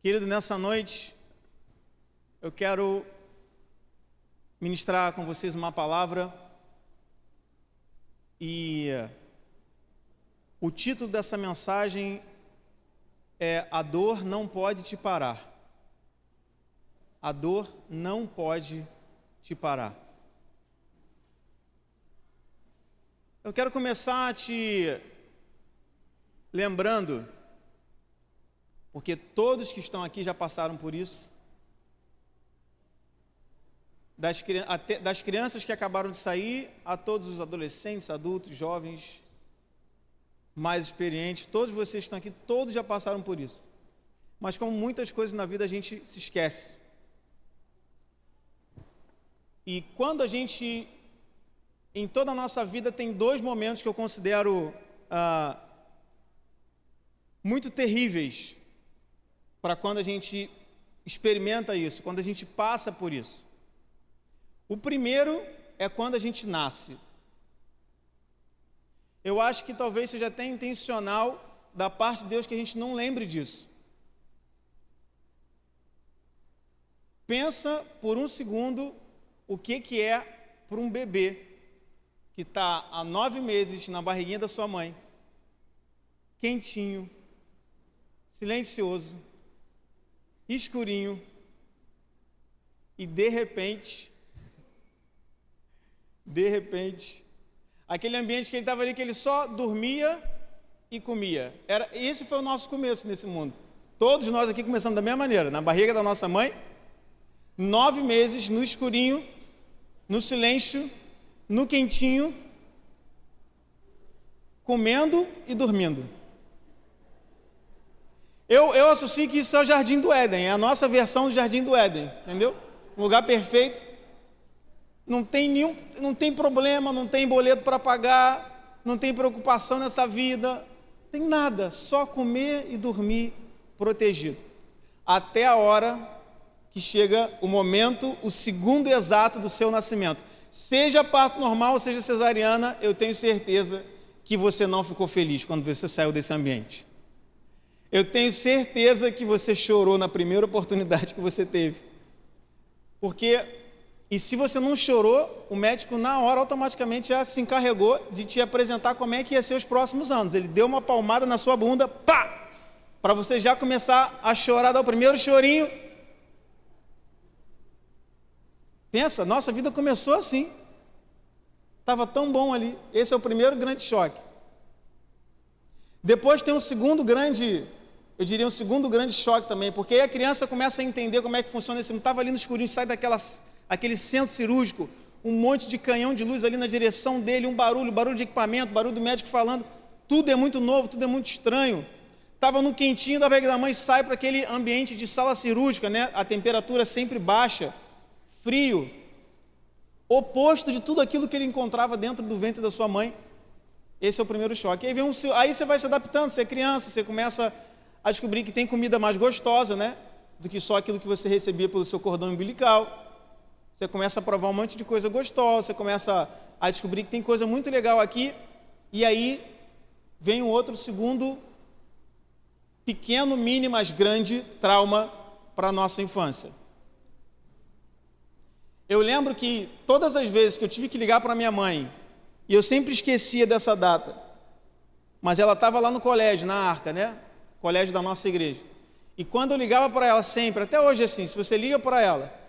Querido, nessa noite, eu quero ministrar com vocês uma palavra e o título dessa mensagem é A Dor Não Pode Te Parar. A dor não pode te parar. Eu quero começar te lembrando, porque todos que estão aqui já passaram por isso, das crianças que acabaram de sair, a todos os adolescentes, adultos, jovens, mais experientes, todos vocês que estão aqui, todos já passaram por isso. Mas como muitas coisas na vida a gente se esquece. E quando a gente, em toda a nossa vida, tem dois momentos que eu considero muito terríveis para quando a gente experimenta isso, quando a gente passa por isso. O primeiro é quando a gente nasce. Eu acho que talvez seja até intencional da parte de Deus que a gente não lembre disso. Pensa por um segundo o que é para um bebê que está há 9 meses na barriguinha da sua mãe, quentinho, silencioso, escurinho, e de repente, aquele ambiente que ele estava ali, que ele só dormia e comia. Esse foi o nosso começo nesse mundo. Todos nós aqui começamos da mesma maneira, na barriga da nossa mãe, 9 meses, no escurinho, no silêncio, no quentinho, comendo e dormindo. Eu associo que isso é o Jardim do Éden, é a nossa versão do Jardim do Éden, entendeu? Um lugar perfeito, não tem problema, não tem boleto para pagar, não tem preocupação nessa vida, não tem nada, só comer e dormir protegido. Até a hora que chega o momento, o segundo exato do seu nascimento. Seja parto normal, seja cesariana, eu tenho certeza que você não ficou feliz quando você saiu desse ambiente. Eu tenho certeza que você chorou na primeira oportunidade que você teve. E se você não chorou, o médico na hora automaticamente já se encarregou de te apresentar como é que ia ser os próximos anos. Ele deu uma palmada na sua bunda, pá! Para você já começar a chorar, dar o primeiro chorinho. Pensa, nossa vida começou assim. Estava tão bom ali. Esse é o primeiro grande choque. Depois tem um segundo grande choque também, porque aí a criança começa a entender como é que funciona esse mundo. Estava ali no escurinho, sai aquele centro cirúrgico, um monte de canhão de luz ali na direção dele, um barulho de equipamento, barulho do médico falando, tudo é muito novo, tudo é muito estranho. Estava no quentinho da barriga da mãe, sai para aquele ambiente de sala cirúrgica, né? A temperatura sempre baixa, frio, oposto de tudo aquilo que ele encontrava dentro do ventre da sua mãe. Esse é o primeiro choque. Aí você vai se adaptando, você é criança, você começa a descobrir que tem comida mais gostosa, né? Do que só aquilo que você recebia pelo seu cordão umbilical. Você começa a provar um monte de coisa gostosa, você começa a descobrir que tem coisa muito legal aqui, e aí vem um outro segundo, pequeno, mini, mas grande trauma para a nossa infância. Eu lembro que todas as vezes que eu tive que ligar para minha mãe, e eu sempre esquecia dessa data, mas ela estava lá no colégio, na Arca, né? Colégio da nossa igreja. E quando eu ligava para ela sempre, até hoje assim, se você liga para ela,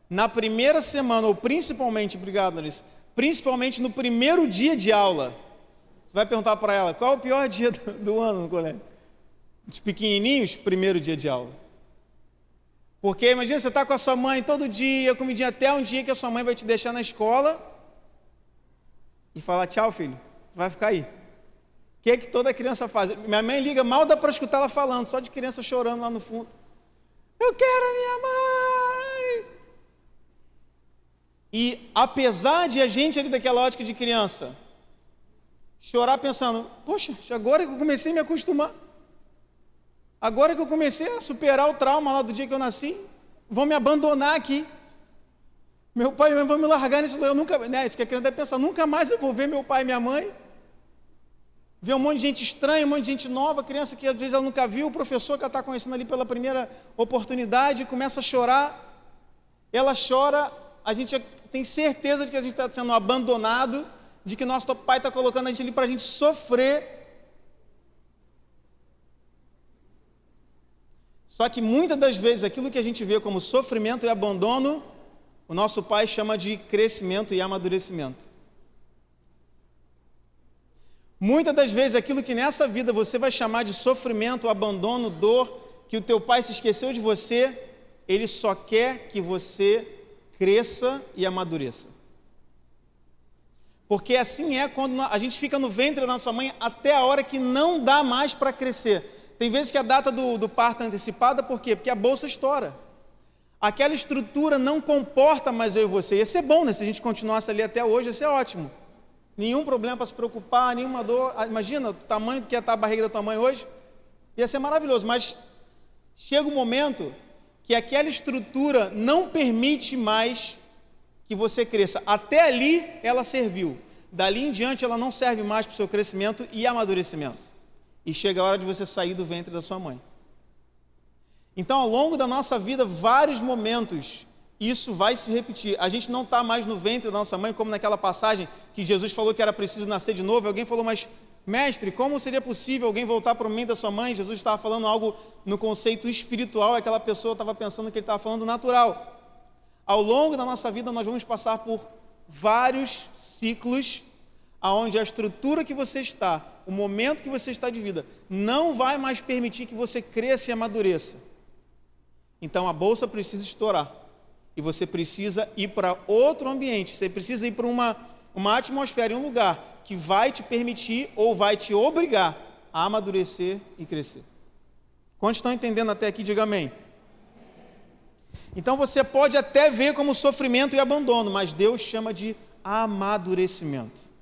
na primeira semana, ou principalmente, obrigado, Alice, principalmente no primeiro dia de aula, você vai perguntar para ela, qual é o pior dia do ano no colégio? Dos pequenininhos, primeiro dia de aula. Porque imagina, você está com a sua mãe todo dia, comidinha, até um dia que a sua mãe vai te deixar na escola e falar, tchau filho, você vai ficar aí. O que é que toda criança faz? Minha mãe liga, mal dá para escutar ela falando, só de criança chorando lá no fundo. Eu quero a minha mãe! E apesar de a gente ali daquela ótica de criança chorar pensando, poxa, agora que eu comecei a me acostumar, agora que eu comecei a superar o trauma lá do dia que eu nasci, vão me abandonar aqui. Meu pai e minha mãe vão me largar nesse lugar. Eu nunca, né, isso que a criança deve pensar, nunca mais eu vou ver meu pai e minha mãe. vê um monte de gente estranha, um monte de gente nova, criança que às vezes ela nunca viu, o professor que ela está conhecendo ali pela primeira oportunidade, começa a chorar, ela chora, a gente tem certeza de que a gente está sendo abandonado, de que nosso pai está colocando a gente ali para a gente sofrer. Só que muitas das vezes aquilo que a gente vê como sofrimento e abandono, o nosso pai chama de crescimento e amadurecimento. Muitas das vezes aquilo que nessa vida você vai chamar de sofrimento, abandono, dor, que o teu pai se esqueceu de você, ele só quer que você cresça e amadureça. Porque assim é quando a gente fica no ventre da nossa mãe até a hora que não dá mais para crescer. Tem vezes que a data do parto é antecipada, por quê? Porque a bolsa estoura. Aquela estrutura não comporta mais eu e você. Ia ser bom, né? Se a gente continuasse ali até hoje, ia ser ótimo. Nenhum problema para se preocupar, nenhuma dor. Imagina o tamanho que ia estar a barriga da tua mãe hoje. Ia ser maravilhoso, mas chega um momento que aquela estrutura não permite mais que você cresça. Até ali ela serviu. Dali em diante ela não serve mais para o seu crescimento e amadurecimento. E chega a hora de você sair do ventre da sua mãe. Então, ao longo da nossa vida, vários momentos, isso vai se repetir. A gente não está mais no ventre da nossa mãe, como naquela passagem que Jesus falou que era preciso nascer de novo. Alguém falou, mas mestre, como seria possível alguém voltar para o meio da sua mãe? Jesus estava falando algo no conceito espiritual, aquela pessoa estava pensando que ele estava falando natural. Ao longo da nossa vida, nós vamos passar por vários ciclos onde a estrutura que você está, o momento que você está de vida, não vai mais permitir que você cresça e amadureça. Então a bolsa precisa estourar e você precisa ir para outro ambiente, você precisa ir para uma atmosfera, um lugar que vai te permitir ou vai te obrigar a amadurecer e crescer. Quantos estão entendendo até aqui, diga amém. Então você pode até ver como sofrimento e abandono, mas Deus chama de amadurecimento.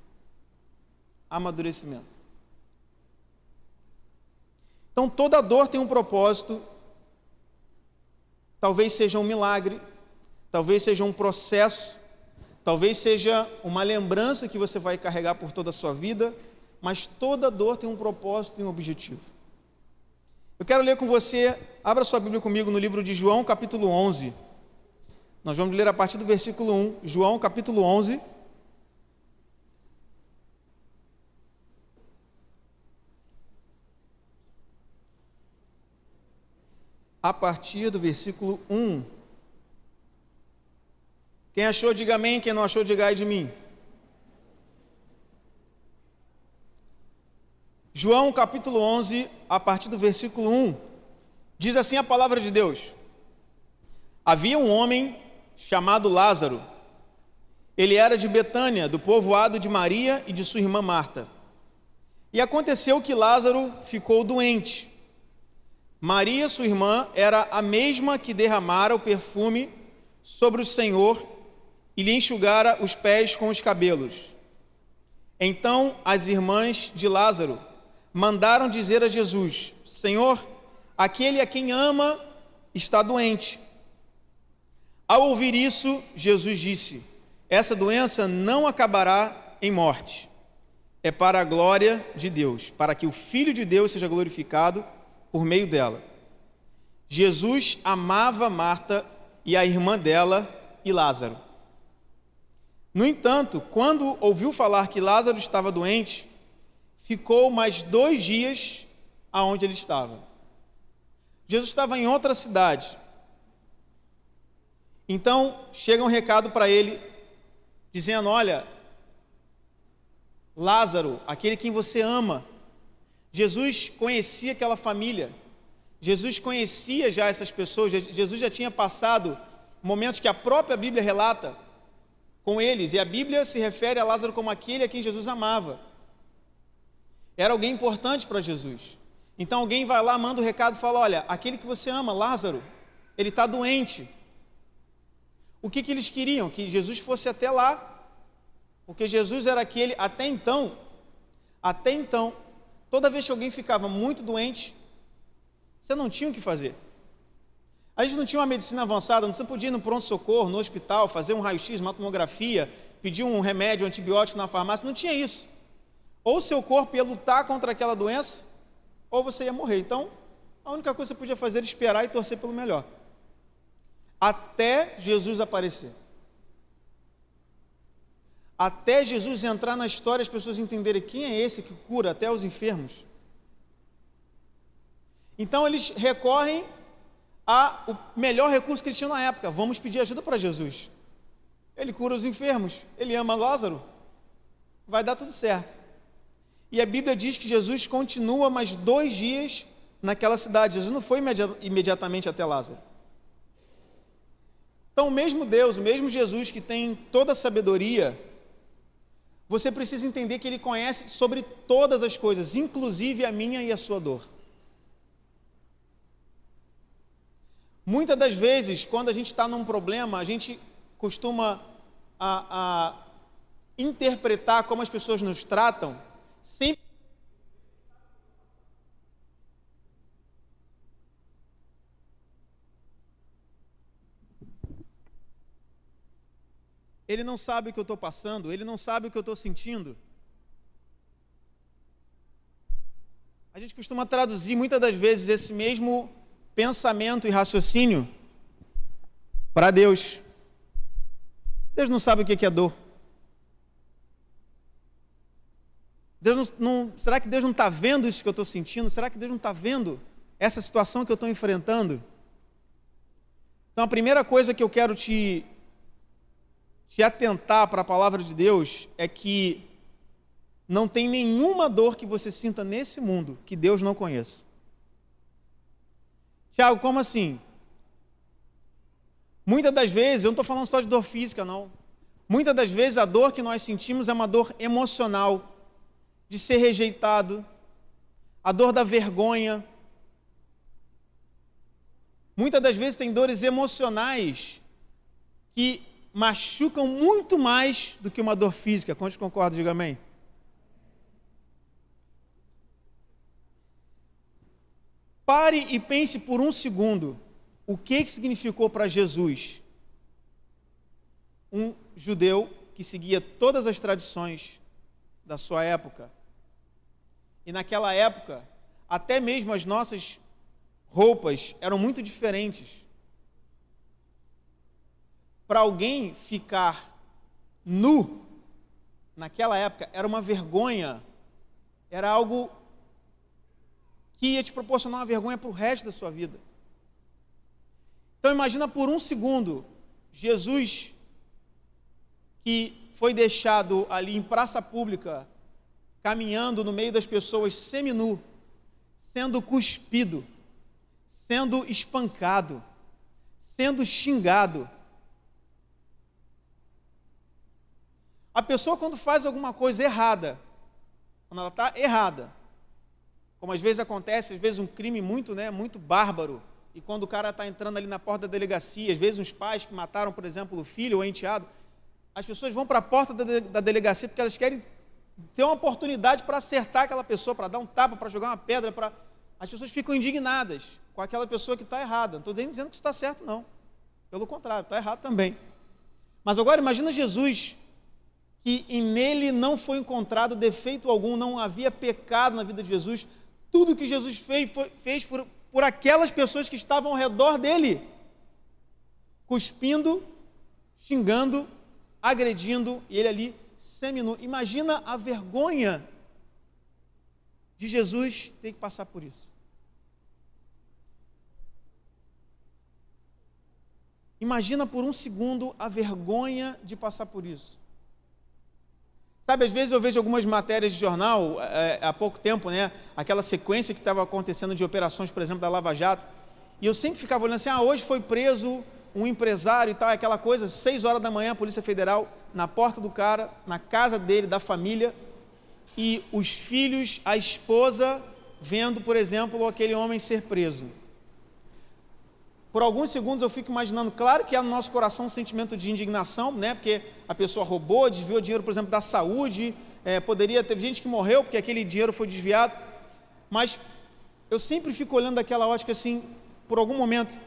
Amadurecimento. Então toda dor tem um propósito. Talvez seja um milagre, talvez seja um processo, talvez seja uma lembrança que você vai carregar por toda a sua vida, mas toda dor tem um propósito e um objetivo. Eu quero ler com você, abra sua Bíblia comigo no livro de João, capítulo 11. Nós vamos ler a partir do versículo 1, João, capítulo 11. A partir do versículo 1. Quem achou, diga amém. Quem não achou, diga ai de mim. João, capítulo 11, a partir do versículo 1, diz assim a palavra de Deus. Havia um homem chamado Lázaro. Ele era de Betânia, do povoado de Maria e de sua irmã Marta. E aconteceu que Lázaro ficou doente. Maria, sua irmã, era a mesma que derramara o perfume sobre o Senhor e lhe enxugara os pés com os cabelos. Então as irmãs de Lázaro mandaram dizer a Jesus: Senhor, aquele a quem ama está doente. Ao ouvir isso, Jesus disse: essa doença não acabará em morte. É para a glória de Deus, para que o Filho de Deus seja glorificado por meio dela. Jesus amava Marta e a irmã dela e Lázaro. No entanto, quando ouviu falar que Lázaro estava doente, ficou mais 2 dias aonde ele estava. Jesus estava em outra cidade. Então, chega um recado para ele, dizendo: olha, Lázaro, aquele quem você ama. Jesus conhecia aquela família, Jesus conhecia já essas pessoas, Jesus já tinha passado momentos que a própria Bíblia relata com eles, e a Bíblia se refere a Lázaro como aquele a quem Jesus amava. Era alguém importante para Jesus. Então alguém vai lá, manda o recado e fala: olha, aquele que você ama, Lázaro, ele está doente. O que eles queriam? Que Jesus fosse até lá, porque Jesus era aquele, até então, toda vez que alguém ficava muito doente, você não tinha o que fazer. A gente não tinha uma medicina avançada, você podia ir no pronto-socorro, no hospital, fazer um raio-x, uma tomografia, pedir um remédio, um antibiótico na farmácia, não tinha isso. Ou seu corpo ia lutar contra aquela doença, ou você ia morrer. Então, a única coisa que você podia fazer era esperar e torcer pelo melhor. Até Jesus aparecer. Até Jesus entrar na história, as pessoas entenderem quem é esse que cura até os enfermos. Então, eles recorrem ao melhor recurso que eles tinham na época. Vamos pedir ajuda para Jesus. Ele cura os enfermos, ele ama Lázaro, vai dar tudo certo. E a Bíblia diz que Jesus continua mais 2 dias naquela cidade. Jesus não foi imediatamente até Lázaro. Então, o mesmo Deus, o mesmo Jesus que tem toda a sabedoria, você precisa entender que Ele conhece sobre todas as coisas, inclusive a minha e a sua dor. Muitas das vezes, quando a gente está num problema, a gente costuma a interpretar como as pessoas nos tratam, sempre. Ele não sabe o que eu estou passando, ele não sabe o que eu estou sentindo. A gente costuma traduzir muitas das vezes esse mesmo pensamento e raciocínio para Deus. Deus não sabe o que é dor. Será que Deus não está vendo isso que eu estou sentindo? Será que Deus não está vendo essa situação que eu estou enfrentando? Então, a primeira coisa que eu quero te atentar para a palavra de Deus é que não tem nenhuma dor que você sinta nesse mundo que Deus não conheça. Tiago, como assim? Muitas das vezes, eu não estou falando só de dor física, não. Muitas das vezes a dor que nós sentimos é uma dor emocional, de ser rejeitado, a dor da vergonha. Muitas das vezes tem dores emocionais que machucam muito mais do que uma dor física. Quantos concordam? Diga amém. Pare e pense por um segundo o que significou para Jesus, um judeu que seguia todas as tradições da sua época. E naquela época, até mesmo as nossas roupas eram muito diferentes. Para alguém ficar nu, naquela época, era uma vergonha, era algo que ia te proporcionar uma vergonha para o resto da sua vida. Então imagina por um segundo, Jesus, que foi deixado ali em praça pública, caminhando no meio das pessoas seminu, sendo cuspido, sendo espancado, sendo xingado. A pessoa, quando faz alguma coisa errada, quando ela está errada, como às vezes acontece, às vezes um crime muito bárbaro, e quando o cara está entrando ali na porta da delegacia, às vezes uns pais que mataram, por exemplo, o filho ou o enteado, as pessoas vão para a porta da delegacia porque elas querem ter uma oportunidade para acertar aquela pessoa, para dar um tapa, para jogar uma pedra, as pessoas ficam indignadas com aquela pessoa que está errada. Não estou nem dizendo que está certo, não. Pelo contrário, está errado também. Mas agora imagina Jesus, que nele não foi encontrado defeito algum, não havia pecado na vida de Jesus. Tudo que Jesus fez por aquelas pessoas que estavam ao redor dele, cuspindo, xingando, agredindo, e ele ali seminu. Imagina a vergonha de Jesus ter que passar por isso. Imagina por um segundo a vergonha de passar por isso. Sabe, às vezes eu vejo algumas matérias de jornal, há pouco tempo, aquela sequência que estava acontecendo de operações, por exemplo, da Lava Jato, e eu sempre ficava olhando assim, hoje foi preso um empresário e tal, aquela coisa, 6 horas da manhã, a Polícia Federal, na porta do cara, na casa dele, da família, e os filhos, a esposa, vendo, por exemplo, aquele homem ser preso. Por alguns segundos eu fico imaginando, claro que há no nosso coração um sentimento de indignação, porque a pessoa roubou, desviou dinheiro, por exemplo, da saúde, teve gente que morreu porque aquele dinheiro foi desviado, mas eu sempre fico olhando daquela ótica assim, por algum momento,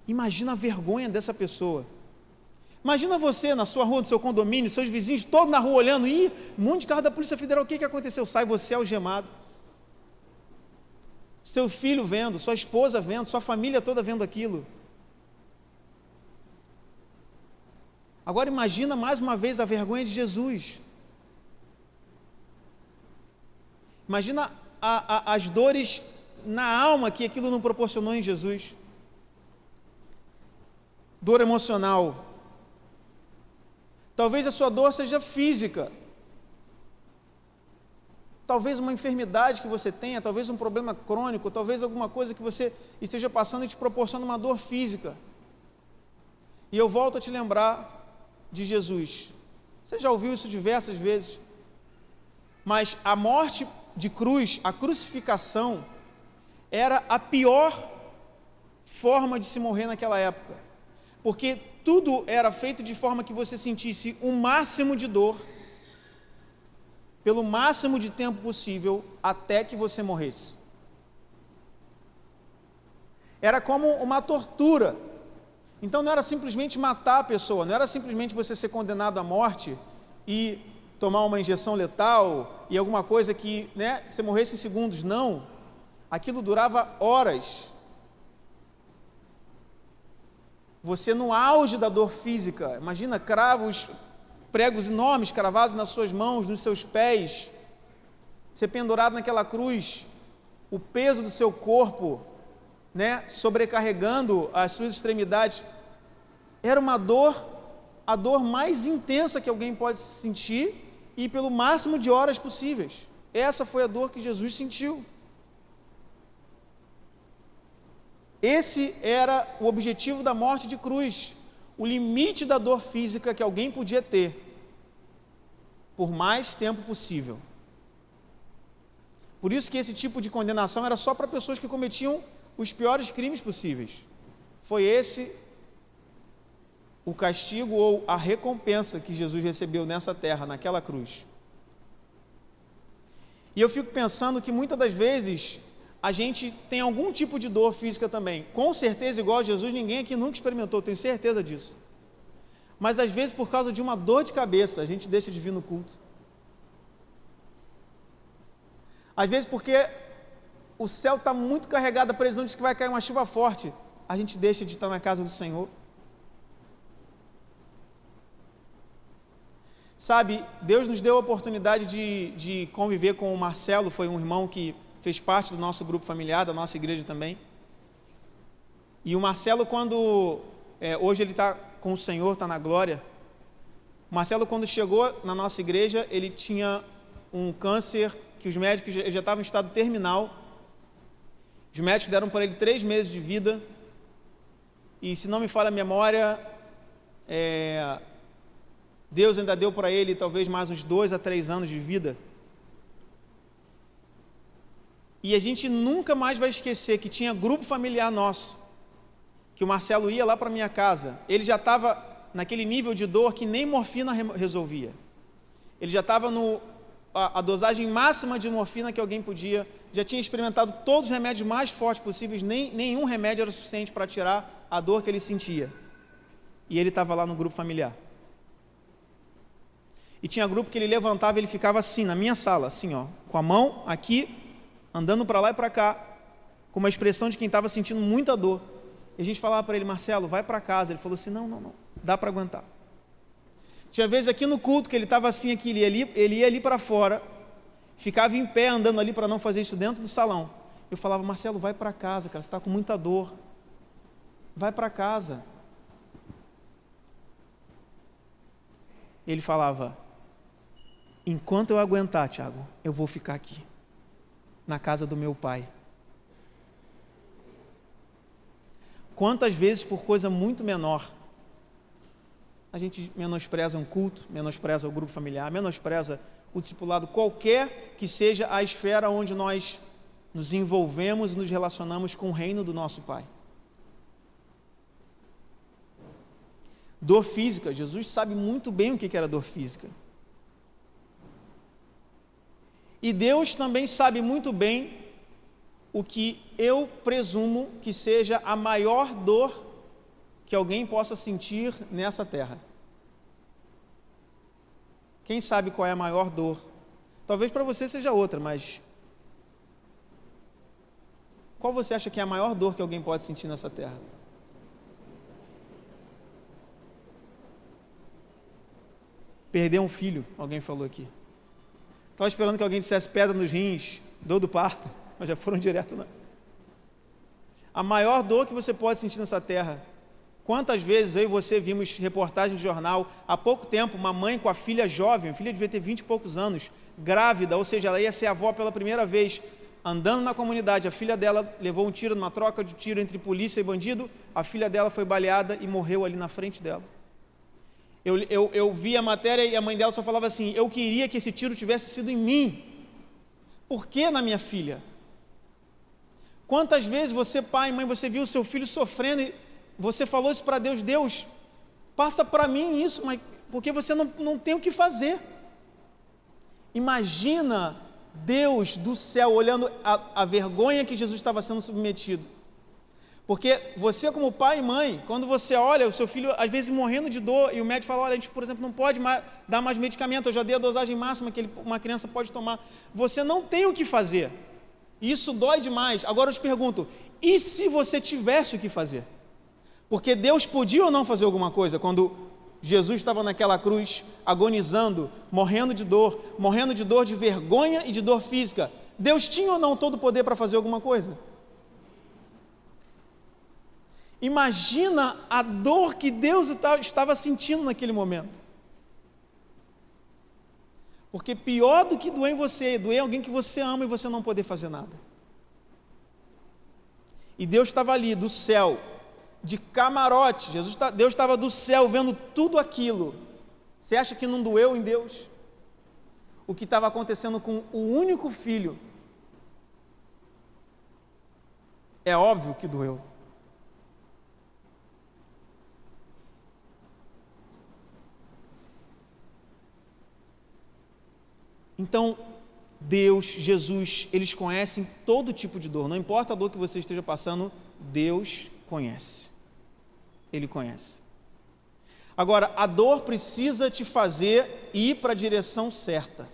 imagina a vergonha dessa pessoa. Imagina você na sua rua, no seu condomínio, seus vizinhos todos na rua olhando, um monte de carro da Polícia Federal, o que aconteceu? Sai você algemado. Seu filho vendo, sua esposa vendo, sua família toda vendo aquilo. Agora imagina mais uma vez a vergonha de Jesus. Imagina as dores na alma que aquilo não proporcionou em Jesus. Dor emocional. Talvez a sua dor seja física. Talvez uma enfermidade que você tenha, talvez um problema crônico, talvez alguma coisa que você esteja passando e te proporciona uma dor física. E eu volto a te lembrar de Jesus. Você já ouviu isso diversas vezes. Mas a morte de cruz, a crucificação, era a pior forma de se morrer naquela época. Porque tudo era feito de forma que você sentisse o máximo de dor, pelo máximo de tempo possível, até que você morresse. Era como uma tortura. Então não era simplesmente matar a pessoa, não era simplesmente você ser condenado à morte e tomar uma injeção letal e alguma coisa que, você morresse em segundos. Não. Aquilo durava horas. Você no auge da dor física, imagina cravos, pregos enormes cravados nas suas mãos, nos seus pés, você pendurado naquela cruz, o peso do seu corpo, sobrecarregando as suas extremidades. Era uma dor, a dor mais intensa que alguém pode sentir, e pelo máximo de horas possíveis. Essa foi a dor que Jesus sentiu. Esse era o objetivo da morte de cruz, o limite da dor física que alguém podia ter, por mais tempo possível. Por isso que esse tipo de condenação era só para pessoas que cometiam os piores crimes possíveis. Foi esse o castigo ou a recompensa que Jesus recebeu nessa terra, naquela cruz. E eu fico pensando que muitas das vezes a gente tem algum tipo de dor física também. Com certeza, igual a Jesus, ninguém aqui nunca experimentou, tenho certeza disso. Mas às vezes, por causa de uma dor de cabeça, a gente deixa de vir no culto. Às vezes porque o céu está muito carregado, a previsão diz que vai cair uma chuva forte, a gente deixa de estar na casa do Senhor. Sabe, Deus nos deu a oportunidade de conviver com o Marcelo, foi um irmão que fez parte do nosso grupo familiar, da nossa igreja também. E o Marcelo, hoje ele está com o Senhor, está na glória. O Marcelo, quando chegou na nossa igreja, ele tinha um câncer que os médicos, ele já estava em estado terminal. Os médicos deram para ele 3 meses de vida. E se não me falha a memória, Deus ainda deu para ele talvez mais uns 2 a 3 anos de vida. E a gente nunca mais vai esquecer que tinha grupo familiar nosso, que o Marcelo ia lá para minha casa. Ele já estava naquele nível de dor que nem morfina resolvia. Ele já estava a dosagem máxima de morfina que alguém podia, já tinha experimentado todos os remédios mais fortes possíveis, nenhum remédio era suficiente para tirar a dor que ele sentia. E ele estava lá no grupo familiar. E tinha grupo que ele levantava e ele ficava assim, na minha sala, assim, ó, com a mão aqui, andando para lá e para cá, com uma expressão de quem estava sentindo muita dor. E a gente falava para ele: Marcelo, vai para casa. Ele falou assim: não, dá para aguentar. Tinha vezes aqui no culto que ele estava assim, aqui, ele ia ali para fora, ficava em pé andando ali para não fazer isso dentro do salão. Eu falava: Marcelo, vai para casa, cara, você está com muita dor. Vai para casa. Ele falava: enquanto eu aguentar, Tiago, eu vou ficar aqui, na casa do meu pai. Quantas vezes, por coisa muito menor, a gente menospreza um culto, menospreza o grupo familiar, menospreza o discipulado, qualquer que seja a esfera onde nós nos envolvemos e nos relacionamos com o reino do nosso Pai. Dor física, Jesus sabe muito bem o que era dor física. E Deus também sabe muito bem o que eu presumo que seja a maior dor que alguém possa sentir nessa terra. Quem sabe qual é a maior dor? Talvez para você seja outra, mas qual você acha que é a maior dor que alguém pode sentir nessa terra? Perder um filho, alguém falou aqui. Estava esperando que alguém dissesse pedra nos rins, dor do parto, mas já foram direto, não. A maior dor que você pode sentir nessa terra. Quantas vezes eu e você vimos reportagem de jornal, há pouco tempo, uma mãe com a filha jovem, a filha devia ter 20 e poucos anos, grávida, ou seja, ela ia ser avó pela primeira vez, andando na comunidade, a filha dela levou um tiro, numa troca de tiro entre polícia e bandido, a filha dela foi baleada e morreu ali na frente dela. Eu vi a matéria e a mãe dela só falava assim, eu queria que esse tiro tivesse sido em mim. Por que na minha filha? Quantas vezes você, pai e mãe, você viu o seu filho sofrendo e você falou isso para Deus, Deus, passa para mim isso, mas porque você não tem o que fazer. Imagina Deus do céu olhando a vergonha que Jesus estava sendo submetido. Porque você como pai e mãe, quando você olha o seu filho às vezes morrendo de dor e o médico fala, olha, a gente, por exemplo, não pode dar mais medicamento, eu já dei a dosagem máxima que uma criança pode tomar. Você não tem o que fazer. E isso dói demais. Agora eu te pergunto, e se você tivesse o que fazer? Porque Deus podia ou não fazer alguma coisa quando Jesus estava naquela cruz, agonizando, morrendo de dor de vergonha e de dor física. Deus tinha ou não todo o poder para fazer alguma coisa? Imagina a dor que Deus estava sentindo naquele momento. Porque pior do que doer em você, doer alguém que você ama e você não poder fazer nada. E Deus estava ali, do céu, de camarote, Deus estava do céu vendo tudo aquilo. Você acha que não doeu em Deus? O que estava acontecendo com o único filho? É óbvio que doeu. Então, Deus, Jesus, eles conhecem todo tipo de dor. Não importa a dor que você esteja passando, Deus conhece. Ele conhece. Agora, a dor precisa te fazer ir para a direção certa.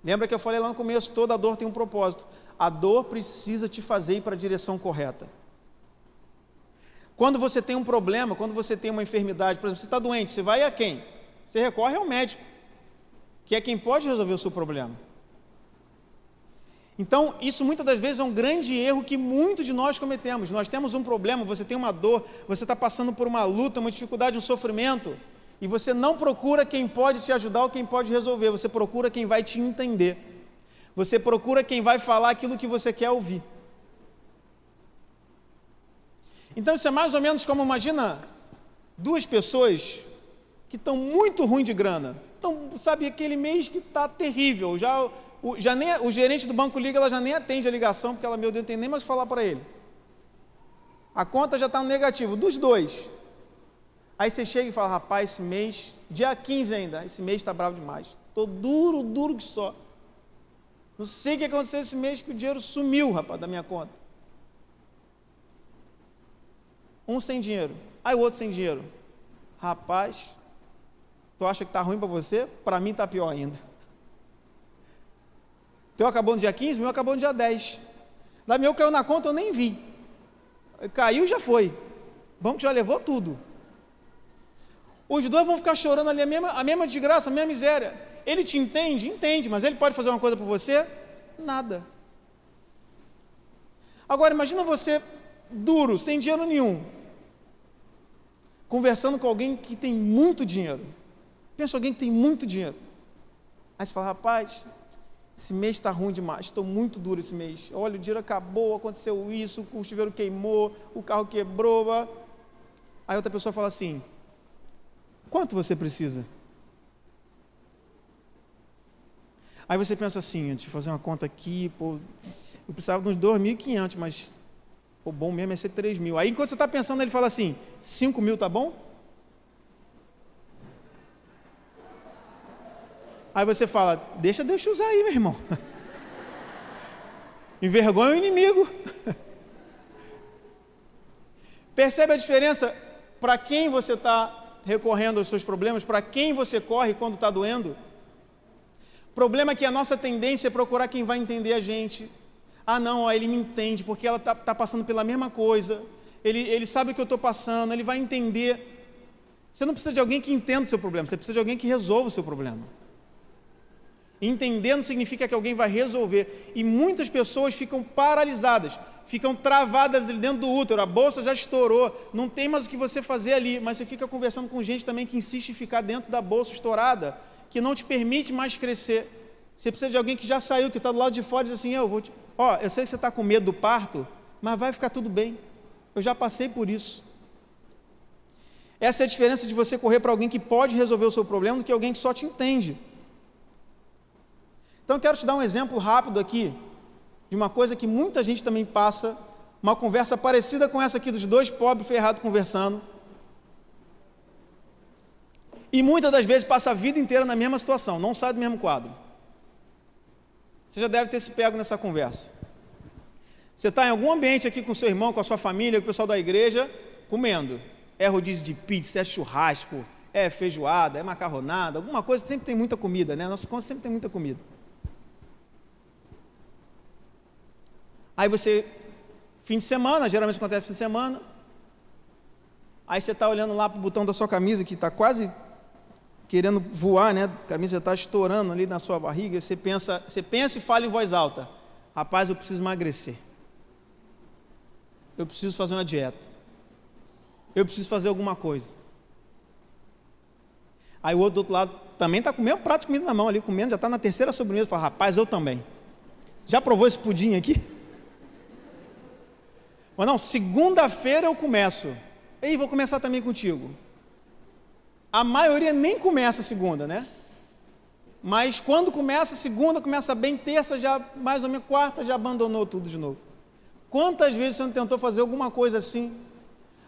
Lembra que eu falei lá no começo, toda dor tem um propósito. A dor precisa te fazer ir para a direção correta. Quando você tem um problema, quando você tem uma enfermidade, por exemplo, você está doente, você vai a quem? Você recorre ao médico, que é quem pode resolver o seu problema. Então, isso muitas das vezes é um grande erro que muitos de nós cometemos. Nós temos um problema, você tem uma dor, você está passando por uma luta, uma dificuldade, um sofrimento, e você não procura quem pode te ajudar ou quem pode resolver, você procura quem vai te entender. Você procura quem vai falar aquilo que você quer ouvir. Então, isso é mais ou menos como, imagina, duas pessoas que estão muito ruins de grana. Então, sabe, aquele mês que está terrível, o gerente do banco liga, ela já nem atende a ligação, porque ela, meu Deus, não tem nem mais o que falar para ele. A conta já está no negativo, dos dois. Aí você chega e fala, rapaz, esse mês, dia 15 ainda, esse mês está bravo demais. Estou duro que só. Não sei o que aconteceu esse mês, que o dinheiro sumiu, rapaz, da minha conta. Um sem dinheiro, aí o outro sem dinheiro. Rapaz, tu acha que está ruim para você? Para mim está pior ainda. Teu acabou no dia 15, meu acabou no dia 10. Da meu caiu na conta, eu nem vi. Caiu e já foi. O banco já levou tudo. Os dois vão ficar chorando ali a mesma desgraça, a mesma miséria. Ele te entende? Entende, mas ele pode fazer uma coisa por você? Nada. Agora, imagina você duro, sem dinheiro nenhum, conversando com alguém que tem muito dinheiro. Pensa alguém que tem muito dinheiro. Aí você fala, rapaz, esse mês está ruim demais, estou muito duro esse mês. Olha, o dinheiro acabou, aconteceu isso, o chuveiro queimou, o carro quebrou. Aí outra pessoa fala assim, quanto você precisa? Aí você pensa assim, deixa eu fazer uma conta aqui, pô, eu precisava de uns 2.500, mas o bom mesmo é ser 3.000. Aí enquanto você está pensando, ele fala assim, 5.000 tá bom? Aí você fala, deixa Deus te usar aí, meu irmão. Envergonha o inimigo. Percebe a diferença para quem você está recorrendo aos seus problemas? Para quem você corre quando está doendo? O problema é que a nossa tendência é procurar quem vai entender a gente. Ah, não, ó, ele me entende, porque ela está passando pela mesma coisa. Ele sabe o que eu estou passando, ele vai entender. Você não precisa de alguém que entenda o seu problema, você precisa de alguém que resolva o seu problema. Entender não significa que alguém vai resolver. E muitas pessoas ficam paralisadas, ficam travadas ali dentro do útero, a bolsa já estourou, não tem mais o que você fazer ali, mas você fica conversando com gente também que insiste em ficar dentro da bolsa estourada, que não te permite mais crescer. Você precisa de alguém que já saiu, que está do lado de fora e diz assim, eu sei que você está com medo do parto, mas vai ficar tudo bem, eu já passei por isso. Essa é a diferença de você correr para alguém que pode resolver o seu problema do que alguém que só te entende. Então eu quero te dar um exemplo rápido aqui, de uma coisa que muita gente também passa, uma conversa parecida com essa aqui dos dois pobres ferrados conversando, e muitas das vezes passa a vida inteira na mesma situação, não sai do mesmo quadro. Você já deve ter se pego nessa conversa. Você está em algum ambiente aqui com seu irmão, com a sua família, com o pessoal da igreja, comendo. É rodízio de pizza, é churrasco, é feijoada, é macarronada, alguma coisa, sempre tem muita comida, né? Nosso conto sempre tem muita comida. Aí você, fim de semana, geralmente acontece fim de semana, aí você está olhando lá para o botão da sua camisa, que está quase querendo voar, né? A camisa já está estourando ali na sua barriga, você pensa e fala em voz alta, rapaz, eu preciso emagrecer, eu preciso fazer uma dieta, eu preciso fazer alguma coisa. Aí o outro do outro lado também está com o mesmo prato de comida na mão ali, comendo, já está na terceira sobremesa, fala, rapaz, eu também. Já provou esse pudim aqui? Mas não, segunda-feira eu começo. Ei, vou começar também contigo. A maioria nem começa segunda, né? Mas quando começa segunda, começa bem, terça já, mais ou menos, quarta já abandonou tudo de novo. Quantas vezes você não tentou fazer alguma coisa assim?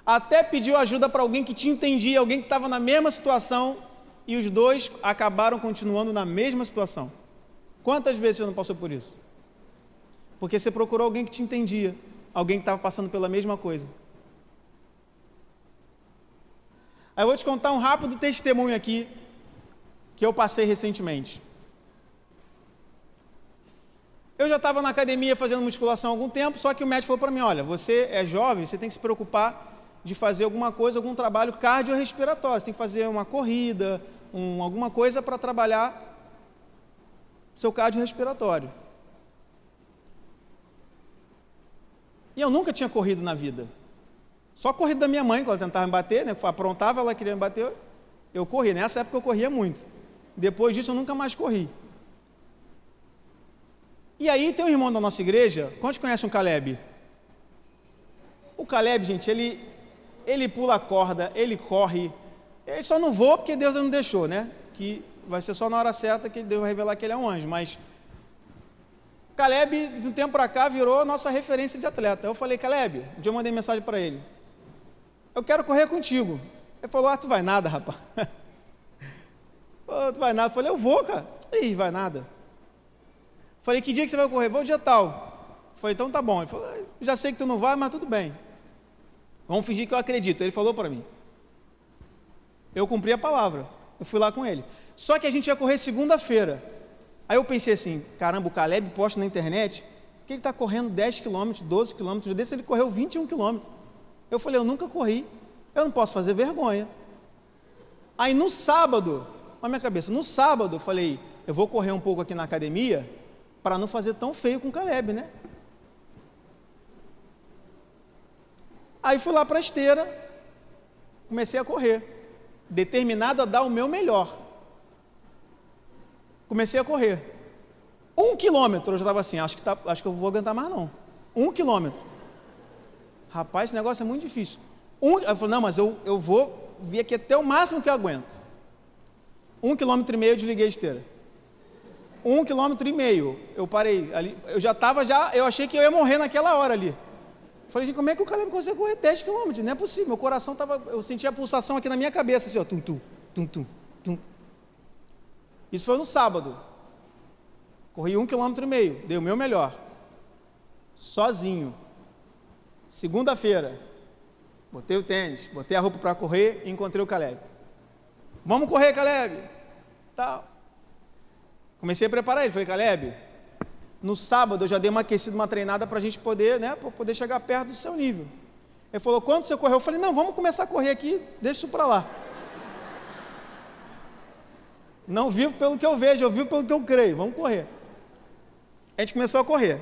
Até pediu ajuda para alguém que te entendia, alguém que estava na mesma situação, e os dois acabaram continuando na mesma situação. Quantas vezes você não passou por isso? Porque você procurou alguém que te entendia, alguém que estava passando pela mesma coisa. Aí eu vou te contar um rápido testemunho aqui, que eu passei recentemente. Eu já estava na academia fazendo musculação há algum tempo, só que o médico falou para mim, olha, você é jovem, você tem que se preocupar de fazer alguma coisa, algum trabalho cardiorrespiratório, você tem que fazer uma corrida, alguma coisa para trabalhar seu cardiorrespiratório. E eu nunca tinha corrido na vida. Só corrido da minha mãe, quando ela tentava me bater, né? Aprontava, ela queria me bater, eu corria. Nessa época eu corria muito. Depois disso eu nunca mais corri. E aí tem um irmão da nossa igreja, quantos conhecem o Caleb? O Caleb, gente, ele pula a corda, ele corre, ele só não voa porque Deus não deixou, né? Que vai ser só na hora certa que Deus vai revelar que ele é um anjo, mas Caleb, de um tempo para cá, virou a nossa referência de atleta. Eu falei, Caleb, um dia eu mandei mensagem para ele, eu quero correr contigo. Ele falou, tu vai nada, rapaz. Tu vai nada. Eu falei, eu vou, cara. Ih, vai nada. Falei, que dia que você vai correr? Vou dia tal. Falei, então tá bom. Ele falou, já sei que tu não vai, mas tudo bem. Vamos fingir que eu acredito. Ele falou para mim. Eu cumpri a palavra. Eu fui lá com ele. Só que a gente ia correr segunda-feira. Aí eu pensei assim, caramba, o Caleb posta na internet que ele está correndo 10 km, 12 km. Um desse ele correu 21 km. Eu falei, eu nunca corri. Eu não posso fazer vergonha. Aí no sábado, na minha cabeça, no sábado eu falei, eu vou correr um pouco aqui na academia para não fazer tão feio com o Caleb, né? Aí fui lá para a esteira, comecei a correr, determinado a dar o meu melhor. Comecei a correr. 1 quilômetro, eu já estava assim, acho que eu vou aguentar mais não. 1 quilômetro. Rapaz, esse negócio é muito difícil. Eu falei, não, mas eu vou vir aqui até o máximo que eu aguento. 1,5 km eu desliguei a esteira. 1,5 km eu parei ali, eu achei que eu ia morrer naquela hora ali. Falei, gente, como é que o Caleb consegue correr 10 km? Não é possível, meu coração eu sentia a pulsação aqui na minha cabeça, assim, ó, tum, tum, tum, tum, tum. Isso foi no sábado. Corri 1,5 km, dei o meu melhor. Sozinho. Segunda-feira, botei o tênis, botei a roupa para correr e encontrei o Caleb. vamos correr, Caleb. Tal. Comecei a preparar ele, falei, Caleb, no sábado eu já dei uma aquecida, uma treinada para a gente poder, né, para poder chegar perto do seu nível. Ele falou, quanto você correu? Eu falei, não, vamos começar a correr aqui, deixa isso para lá. Não vivo pelo que eu vejo, eu vivo pelo que eu creio, vamos correr. A gente começou a correr.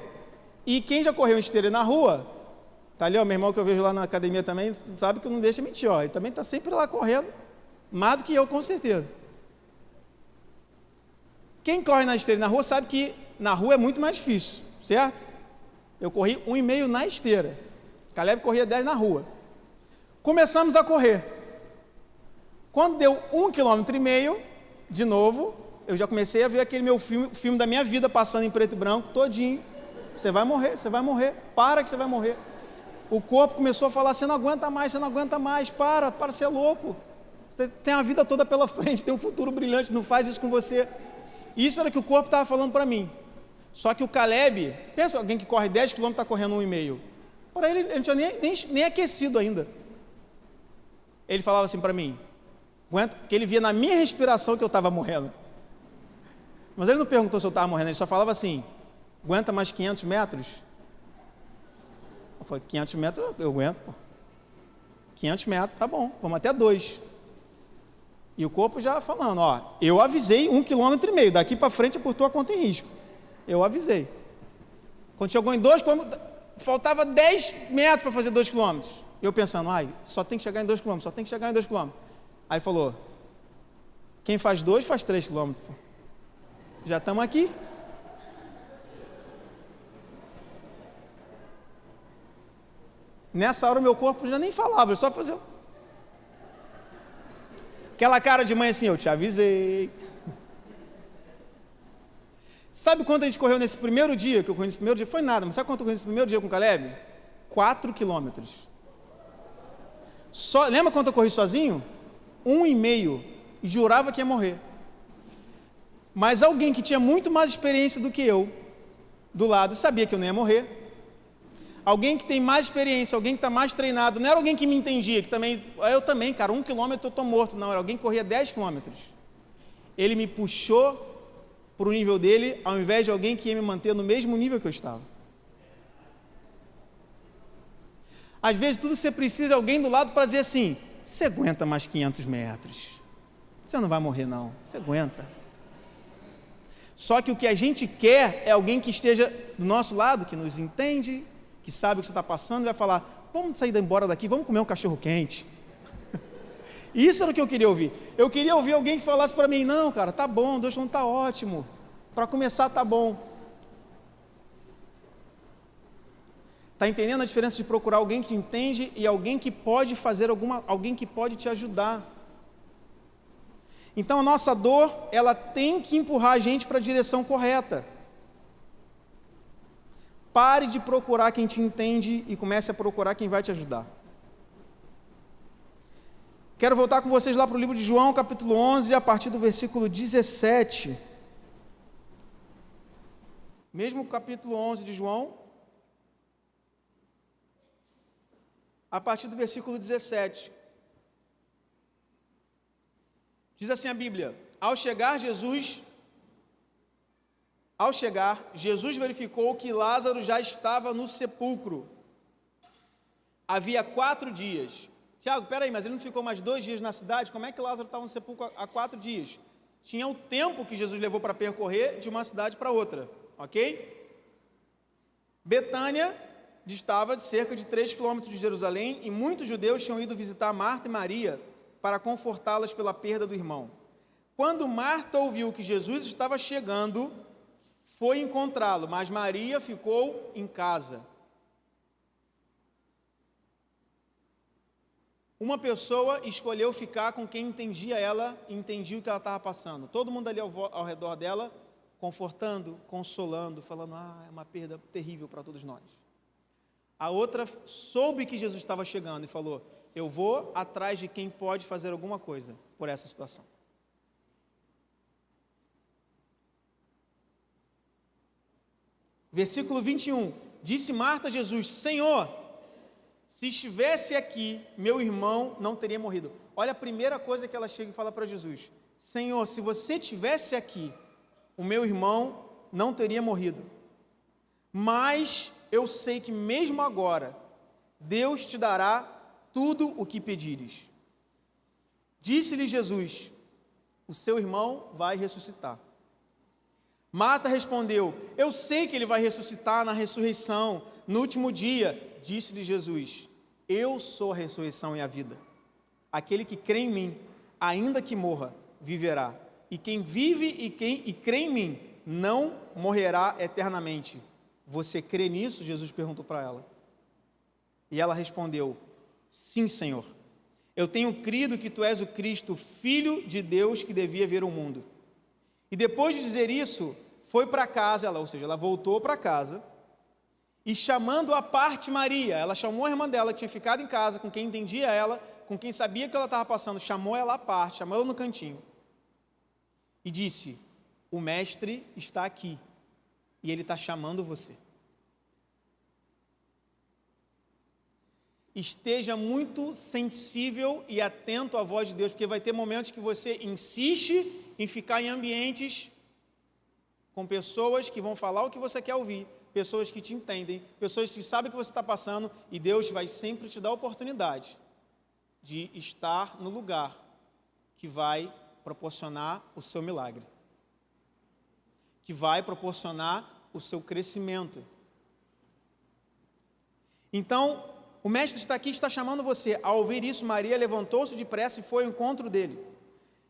E quem já correu em esteira na rua, tá ali, ó, meu irmão que eu vejo lá na academia também, sabe que não deixa mentir, ó, ele também está sempre lá correndo, mais do que eu, com certeza. Quem corre na esteira na rua sabe que na rua é muito mais difícil, certo? Eu corri 1,5 na esteira. Caleb corria 10 na rua. Começamos a correr. Quando deu 1,5 km, de novo, eu já comecei a ver aquele meu filme da minha vida passando em preto e branco, todinho. Você vai morrer, para que você vai morrer. O corpo começou a falar, você não aguenta mais, para, você é louco. Você tem a vida toda pela frente, tem um futuro brilhante, não faz isso com você. Isso era o que o corpo estava falando para mim. Só que o Caleb, pensa alguém que corre 10 km está correndo 1,5. Para ele não tinha nem aquecido ainda. Ele falava assim para mim, que ele via na minha respiração que eu estava morrendo. Mas ele não perguntou se eu estava morrendo, ele só falava assim, aguenta mais 500 metros? Eu falei, 500 metros eu aguento, pô. 500 metros, tá bom, vamos até 2. E o corpo já falando, ó, eu avisei 1,5 km, daqui para frente é por tua conta em risco. Eu avisei. Quando chegou em 2 km, faltava 10 metros para fazer 2 km. Eu pensando, só tem que chegar em 2 km, Aí ele falou, quem faz 2 faz 3 km. Já estamos aqui. Nessa hora o meu corpo já nem falava, eu só fazia aquela cara de mãe assim, eu te avisei. Sabe quanto a gente correu nesse primeiro dia, que eu corri nesse primeiro dia? Foi nada, mas sabe quanto eu corri nesse primeiro dia com o Caleb? 4 quilômetros. Lembra quanto eu corri sozinho? 1,5. E jurava que ia morrer. Mas alguém que tinha muito mais experiência do que eu, do lado, sabia que eu não ia morrer. Alguém que tem mais experiência, alguém que está mais treinado, não era alguém que me entendia, que também, eu também, cara, 1 quilômetro eu estou morto, não, era alguém que corria 10 quilômetros. Ele me puxou para o nível dele, ao invés de alguém que ia me manter no mesmo nível que eu estava. Às vezes tudo que você precisa é alguém do lado para dizer assim, você aguenta mais 500 metros, você não vai morrer não, você aguenta. Só que o que a gente quer é alguém que esteja do nosso lado, que nos entende, que sabe o que você está passando, e vai falar, vamos sair embora daqui, vamos comer um cachorro quente. Isso era o que eu queria ouvir. Eu queria ouvir alguém que falasse para mim, não, cara, tá bom, Deus não está ótimo, para começar tá bom. Está entendendo a diferença de procurar alguém que entende e alguém que pode fazer alguém que pode te ajudar? Então a nossa dor, ela tem que empurrar a gente para a direção correta. Pare de procurar quem te entende e comece a procurar quem vai te ajudar. Quero voltar com vocês lá para o livro de João, capítulo 11, a partir do versículo 17. Mesmo capítulo 11 de João, a partir do versículo 17. Diz assim a Bíblia, ao chegar, Jesus verificou que Lázaro já estava no sepulcro. Havia 4 dias. Tiago, peraí, mas ele não ficou mais 2 dias na cidade? Como é que Lázaro estava no sepulcro há 4 dias? Tinha o tempo que Jesus levou para percorrer de uma cidade para outra, ok? Betânia distava de cerca de 3 quilômetros de Jerusalém e muitos judeus tinham ido visitar Marta e Maria para confortá-las pela perda do irmão. Quando Marta ouviu que Jesus estava chegando, foi encontrá-lo, mas Maria ficou em casa. Uma pessoa escolheu ficar com quem entendia ela e entendia o que ela estava passando. Todo mundo ali ao redor dela, confortando, consolando, falando, é uma perda terrível para todos nós. A outra soube que Jesus estava chegando e falou, eu vou atrás de quem pode fazer alguma coisa por essa situação. Versículo 21, disse Marta a Jesus, Senhor, se estivesse aqui, meu irmão não teria morrido. Olha a primeira coisa que ela chega e fala para Jesus: Senhor, se você estivesse aqui, o meu irmão não teria morrido. Mas eu sei que mesmo agora, Deus te dará tudo o que pedires. Disse-lhe Jesus: o seu irmão vai ressuscitar. Marta respondeu: eu sei que ele vai ressuscitar na ressurreição, no último dia. Disse-lhe Jesus: eu sou a ressurreição e a vida. Aquele que crê em mim, ainda que morra, viverá. E quem vive e crê em mim, não morrerá eternamente. Você crê nisso? Jesus perguntou para ela. E ela respondeu: sim, Senhor. Eu tenho crido que tu és o Cristo, Filho de Deus, que devia vir ao mundo. E depois de dizer isso, foi para casa, ou seja, ela voltou para casa, e chamando à parte Maria, ela chamou a irmã dela, que tinha ficado em casa, com quem entendia ela, com quem sabia que ela estava passando, chamou ela à parte, chamou ela no cantinho, e disse: o mestre está aqui, e ele está chamando você. Esteja muito sensível e atento à voz de Deus, porque vai ter momentos que você insiste em ficar em ambientes com pessoas que vão falar o que você quer ouvir, pessoas que te entendem, pessoas que sabem o que você está passando, e Deus vai sempre te dar a oportunidade de estar no lugar que vai proporcionar o seu milagre, que vai proporcionar o seu crescimento. Então, o mestre está aqui, está chamando você. Ao ouvir isso, Maria levantou-se depressa e foi ao encontro dele.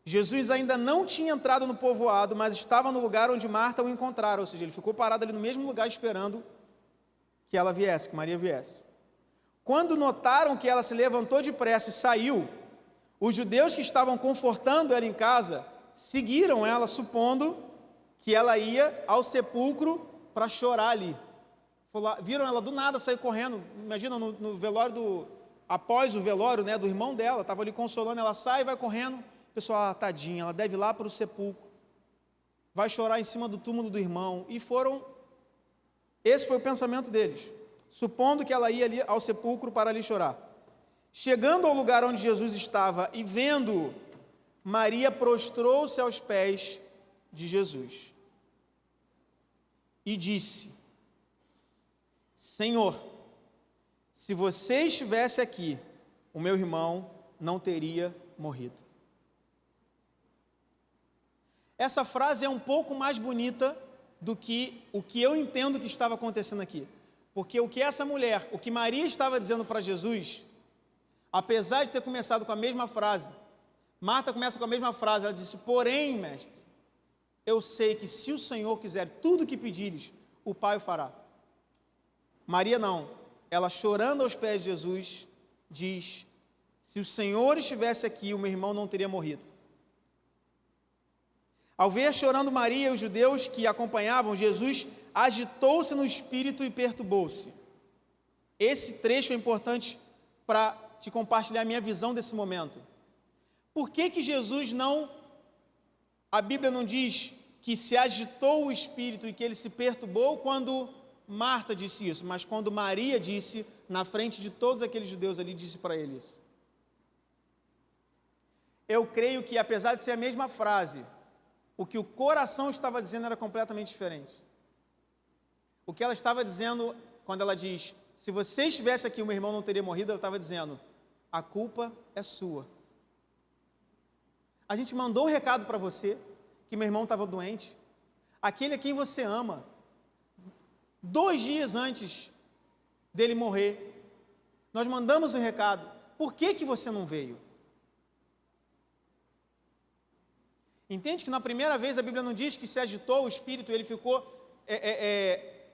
Jesus ainda não tinha entrado no povoado, mas estava no lugar onde Marta o encontrara, ou seja, ele ficou parado ali no mesmo lugar esperando que ela viesse, que Maria viesse. Quando notaram que ela se levantou depressa e saiu, os judeus que estavam confortando ela em casa seguiram ela, supondo que ela ia ao sepulcro para chorar ali. Viram ela do nada sair correndo. Imagina no velório após o velório, né, do irmão dela, estava ali consolando, ela sai e vai correndo. O pessoal: tadinha, ela deve ir lá para o sepulcro, vai chorar em cima do túmulo do irmão. E esse foi o pensamento deles, supondo que ela ia ali ao sepulcro para ali chorar. Chegando ao lugar onde Jesus estava e vendo, Maria prostrou-se aos pés de Jesus e disse: Senhor, se você estivesse aqui, o meu irmão não teria morrido. Essa frase é um pouco mais bonita do que o que eu entendo que estava acontecendo aqui. Porque o que Maria estava dizendo para Jesus, apesar de ter começado com a mesma frase, Marta começa com a mesma frase, ela disse: porém, mestre, eu sei que se o Senhor quiser tudo o que pedires, o Pai o fará. Maria não, ela chorando aos pés de Jesus, diz: se o Senhor estivesse aqui, o meu irmão não teria morrido. Ao ver chorando Maria e os judeus que acompanhavam, Jesus agitou-se no espírito e perturbou-se. Esse trecho é importante para te compartilhar a minha visão desse momento. Por que Jesus a Bíblia não diz que se agitou o espírito e que ele se perturbou quando Marta disse isso, mas quando Maria disse, na frente de todos aqueles judeus ali, disse para eles? Eu creio que, apesar de ser a mesma frase, o que o coração estava dizendo era completamente diferente. O que ela estava dizendo, quando ela diz: se você estivesse aqui, o meu irmão não teria morrido, ela estava dizendo: a culpa é sua. A gente mandou um recado para você, que meu irmão estava doente, aquele a quem você ama, 2 dias antes dele morrer, nós mandamos um recado. Por que você não veio? Entende que na primeira vez a Bíblia não diz que se agitou o espírito, ele ficou,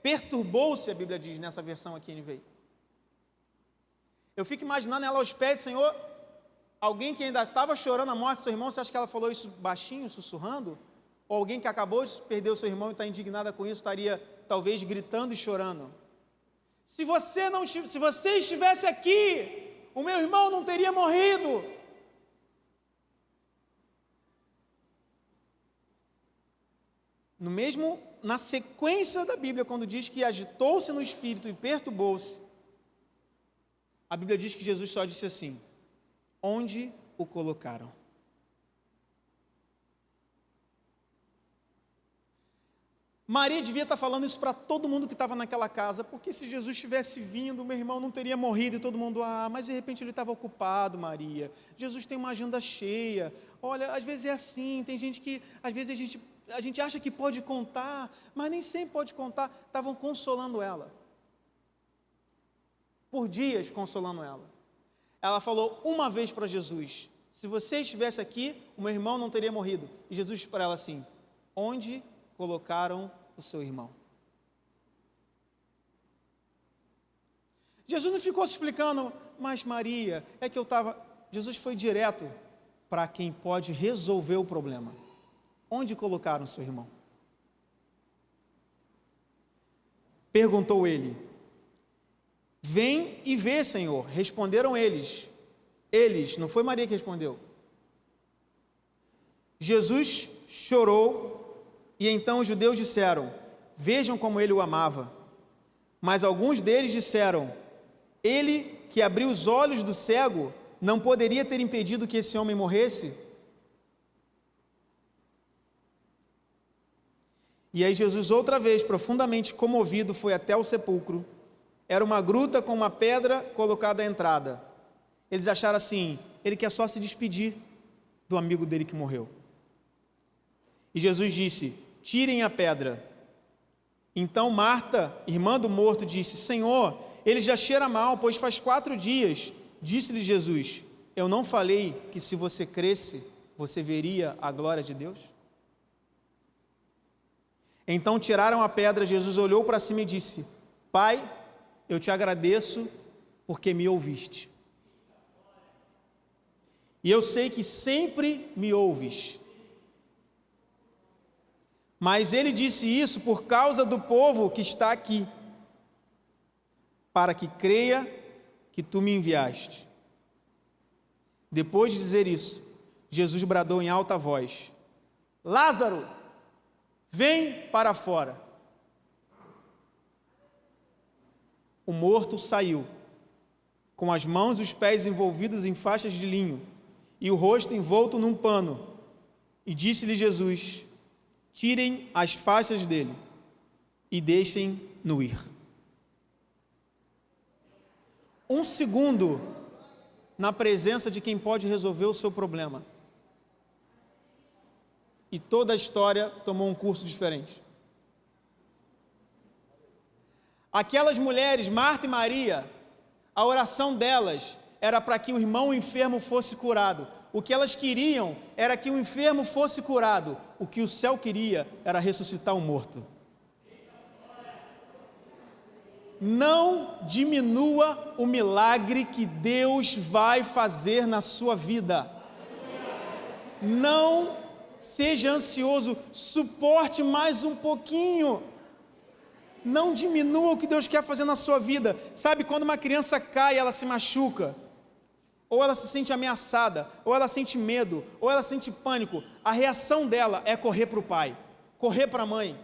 perturbou-se, a Bíblia diz nessa versão aqui, NVI. Eu fico imaginando ela aos pés: Senhor, alguém que ainda estava chorando a morte do seu irmão, você acha que ela falou isso baixinho, sussurrando? Ou alguém que acabou de perder o seu irmão e está indignada com isso, estaria talvez gritando e chorando? Se você estivesse aqui, o meu irmão não teria morrido. Na sequência da Bíblia, quando diz que agitou-se no espírito e perturbou-se, A Bíblia diz que Jesus só disse assim: onde o colocaram? Maria devia estar falando isso para todo mundo que estava naquela casa, porque se Jesus tivesse vindo, meu irmão não teria morrido, e todo mundo, mas de repente ele estava ocupado, Maria, Jesus tem uma agenda cheia, olha, às vezes é assim, tem gente que, às vezes a gente acha que pode contar, mas nem sempre pode contar. Estavam consolando ela, por dias consolando ela. Ela falou uma vez para Jesus: se você estivesse aqui, o meu irmão não teria morrido. E Jesus disse para ela assim: onde colocaram o seu irmão? Jesus não ficou se explicando, mas Maria, é que eu estava... Jesus foi direto para quem pode resolver o problema. Onde colocaram o seu irmão? Perguntou ele. Vem e vê, Senhor. Responderam eles. Eles, não foi Maria que respondeu. Jesus chorou. E então os judeus disseram: vejam como ele o amava. Mas alguns deles disseram: ele que abriu os olhos do cego não poderia ter impedido que esse homem morresse? E aí Jesus, outra vez, profundamente comovido, foi até o sepulcro. Era uma gruta com uma pedra colocada à entrada. Eles acharam assim: ele quer só se despedir do amigo dele que morreu. E Jesus disse: tirem a pedra. Então Marta, irmã do morto, disse: Senhor, ele já cheira mal, pois faz 4 dias. Disse-lhe Jesus: eu não falei que se você cresce, você veria a glória de Deus? Então tiraram a pedra. Jesus olhou para cima e disse: Pai, eu te agradeço porque me ouviste. E eu sei que sempre me ouves. Mas ele disse isso por causa do povo que está aqui, para que creia que tu me enviaste. Depois de dizer isso, Jesus bradou em alta voz: Lázaro, vem para fora. O morto saiu, com as mãos e os pés envolvidos em faixas de linho, e o rosto envolto num pano. E disse-lhe Jesus: tirem as faixas dele e deixem-no ir. 1 segundo na presença de quem pode resolver o seu problema, e toda a história tomou um curso diferente. Aquelas mulheres, Marta e Maria, a oração delas era para que o irmão enfermo fosse curado. O que elas queriam era que o enfermo fosse curado. O que o céu queria era ressuscitar um morto. Não diminua o milagre que Deus vai fazer na sua vida. Não seja ansioso, suporte mais um pouquinho. Não diminua o que Deus quer fazer na sua vida. Sabe, quando uma criança cai, ela se machuca, ou ela se sente ameaçada, ou ela sente medo, ou ela sente pânico, a reação dela é correr para o pai, correr para a mãe.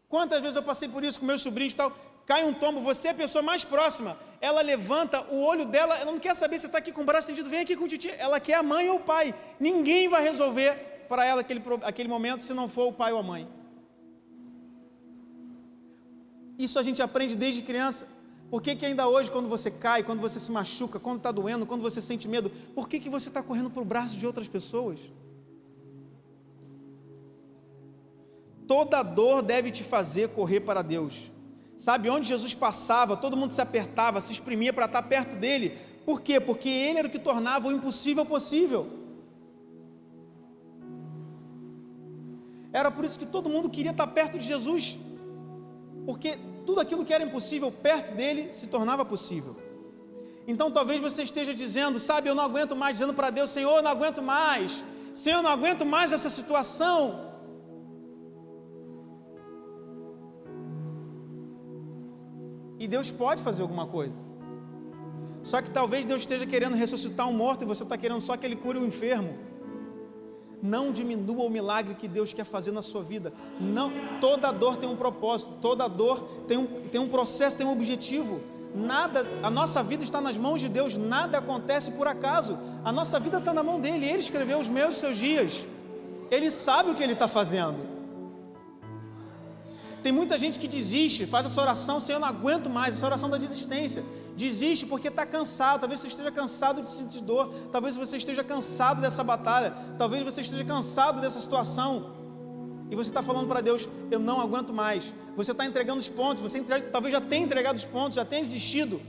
Quantas vezes eu passei por isso com meus sobrinhos e tal, cai um tombo, você é a pessoa mais próxima, ela levanta o olho dela, ela não quer saber se está aqui com o braço estendido, vem aqui com o titi, ela quer a mãe ou o pai. Ninguém vai resolver para ela aquele momento se não for o pai ou a mãe. Isso a gente aprende desde criança. Por que ainda hoje, quando você cai, quando você se machuca, quando está doendo, quando você sente medo, por que você está correndo para o braço de outras pessoas? Toda dor deve te fazer correr para Deus. Sabe, onde Jesus passava, todo mundo se apertava, se exprimia para estar perto dele. Por quê? Porque ele era o que tornava o impossível possível. Era por isso que todo mundo queria estar perto de Jesus, porque tudo aquilo que era impossível perto dele se tornava possível. Então talvez você esteja dizendo, sabe, eu não aguento mais, dizendo para Deus: Senhor, eu não aguento mais, Senhor, eu não aguento mais essa situação. E Deus pode fazer alguma coisa, só que talvez Deus esteja querendo ressuscitar um morto e você está querendo só que Ele cure o enfermo. Não diminua o milagre que Deus quer fazer na sua vida. Não, toda dor tem um propósito, toda dor tem um processo, tem um objetivo. Nada, a nossa vida está nas mãos de Deus, nada acontece por acaso, a nossa vida está na mão dele, ele escreveu os meus e seus dias, ele sabe o que ele está fazendo. Tem muita gente que desiste, faz essa oração, Senhor, eu não aguento mais, essa oração da desistência, desiste porque está cansado, talvez você esteja cansado de sentir dor, talvez você esteja cansado dessa batalha, talvez você esteja cansado dessa situação, e você está falando para Deus, eu não aguento mais. Você está entregando os pontos, talvez já tenha entregado os pontos, já tenha desistido.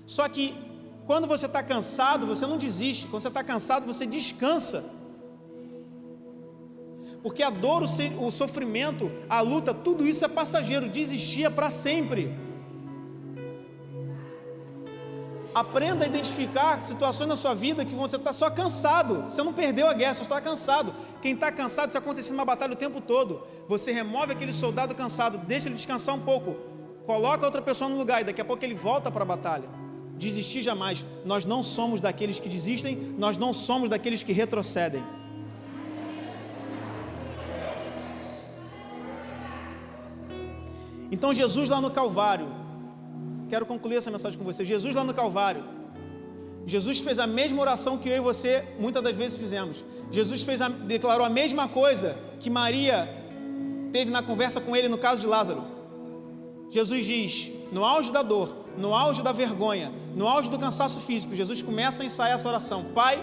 Só que quando você está cansado, você não desiste. Quando você está cansado, você descansa. Porque a dor, o sofrimento, a luta, tudo isso é passageiro. Desistir é para sempre. Aprenda a identificar situações na sua vida que você está só cansado. Você não perdeu a guerra, você está cansado. Quem está cansado, isso acontecendo uma batalha o tempo todo. Você remove aquele soldado cansado, deixa ele descansar um pouco, coloca outra pessoa no lugar e daqui a pouco ele volta para a batalha. Desistir jamais. Nós não somos daqueles que desistem, nós não somos daqueles que retrocedem. Então Jesus lá no Calvário, quero concluir essa mensagem com você. Jesus lá no Calvário, Jesus fez a mesma oração que eu e você muitas das vezes fizemos. Jesus declarou a mesma coisa que Maria teve na conversa com ele no caso de Lázaro. Jesus diz, no auge da dor, no auge da vergonha, no auge do cansaço físico, Jesus começa a ensaiar essa oração. Pai,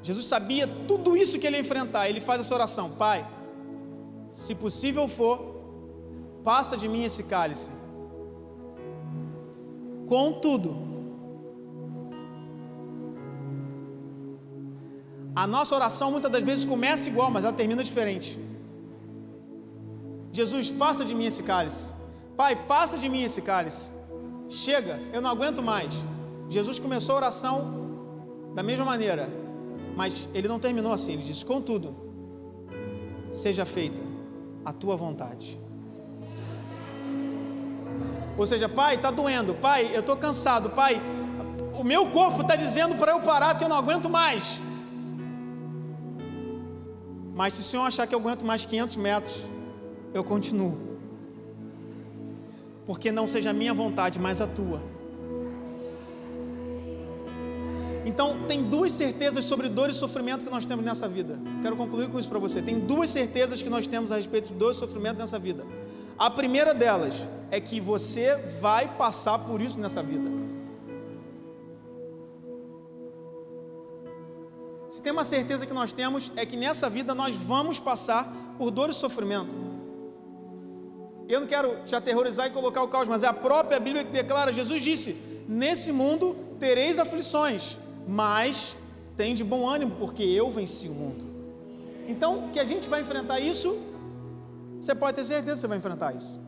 Jesus sabia tudo isso que ele ia enfrentar, ele faz essa oração. Pai, se possível for, passa de mim esse cálice. Contudo, a nossa oração muitas das vezes começa igual, mas ela termina diferente. Jesus, passa de mim esse cálice. Pai, passa de mim esse cálice. Chega, eu não aguento mais. Jesus começou a oração da mesma maneira, mas ele não terminou assim. Ele disse, contudo, seja feita a tua vontade. Ou seja, pai, está doendo, pai, eu estou cansado, pai, o meu corpo está dizendo para eu parar porque eu não aguento mais. Mas se o Senhor achar que eu aguento mais 500 metros, eu continuo. Porque não seja a minha vontade, mas a tua. Então, tem duas certezas sobre dor e sofrimento que nós temos nessa vida. Quero concluir com isso para você. Tem duas certezas que nós temos a respeito de dor e sofrimento nessa vida. A primeira delas é que você vai passar por isso nessa vida. Se tem uma certeza que nós temos, é que nessa vida nós vamos passar por dor e sofrimento. Eu não quero te aterrorizar e colocar o caos, mas é a própria Bíblia que declara, Jesus disse, nesse mundo tereis aflições, mas tem de bom ânimo, porque eu venci o mundo. Então, que a gente vai enfrentar isso, você pode ter certeza que você vai enfrentar isso.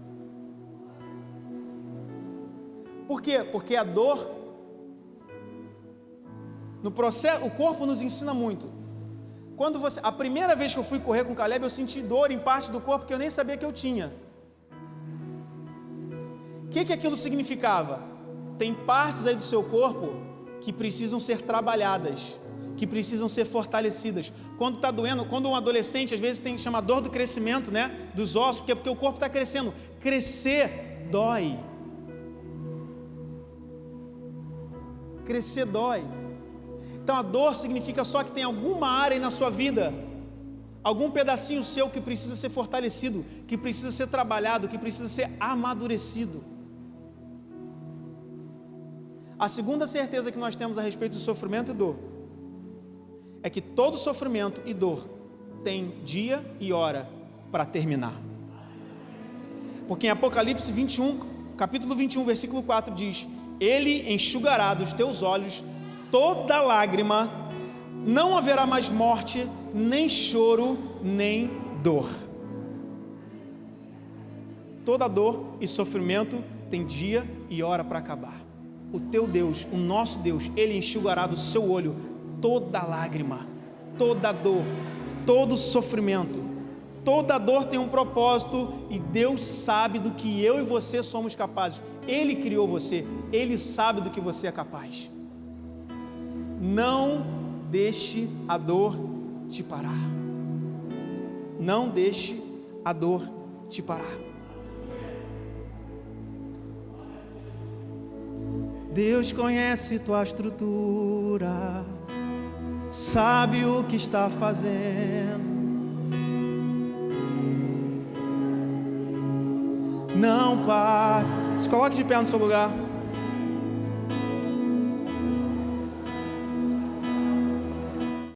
Por quê? Porque a dor, no processo, o corpo nos ensina muito. A primeira vez que eu fui correr com o Caleb, eu senti dor em parte do corpo que eu nem sabia que eu tinha. O que aquilo significava? Tem partes aí do seu corpo que precisam ser trabalhadas, que precisam ser fortalecidas. Quando está doendo, quando um adolescente, às vezes chama dor do crescimento, né? Dos ossos, porque o corpo está crescendo. Crescer dói. Crescer dói. Então a dor significa só que tem alguma área aí na sua vida, algum pedacinho seu que precisa ser fortalecido, que precisa ser trabalhado, que precisa ser amadurecido. A segunda certeza que nós temos a respeito do sofrimento e dor é que todo sofrimento e dor tem dia e hora para terminar. Porque em Apocalipse 21, capítulo 21, versículo 4 diz: Ele enxugará dos teus olhos toda lágrima, não haverá mais morte, nem choro, nem dor. Toda dor e sofrimento tem dia e hora para acabar. O teu Deus, o nosso Deus, Ele enxugará do seu olho toda lágrima, toda dor, todo sofrimento. Toda dor tem um propósito e Deus sabe do que eu e você somos capazes. Ele criou você, Ele sabe do que você é capaz. Não deixe a dor te parar. Não deixe a dor te parar. Deus conhece tua estrutura, sabe o que está fazendo. Não pare. Se coloque de pé no seu lugar.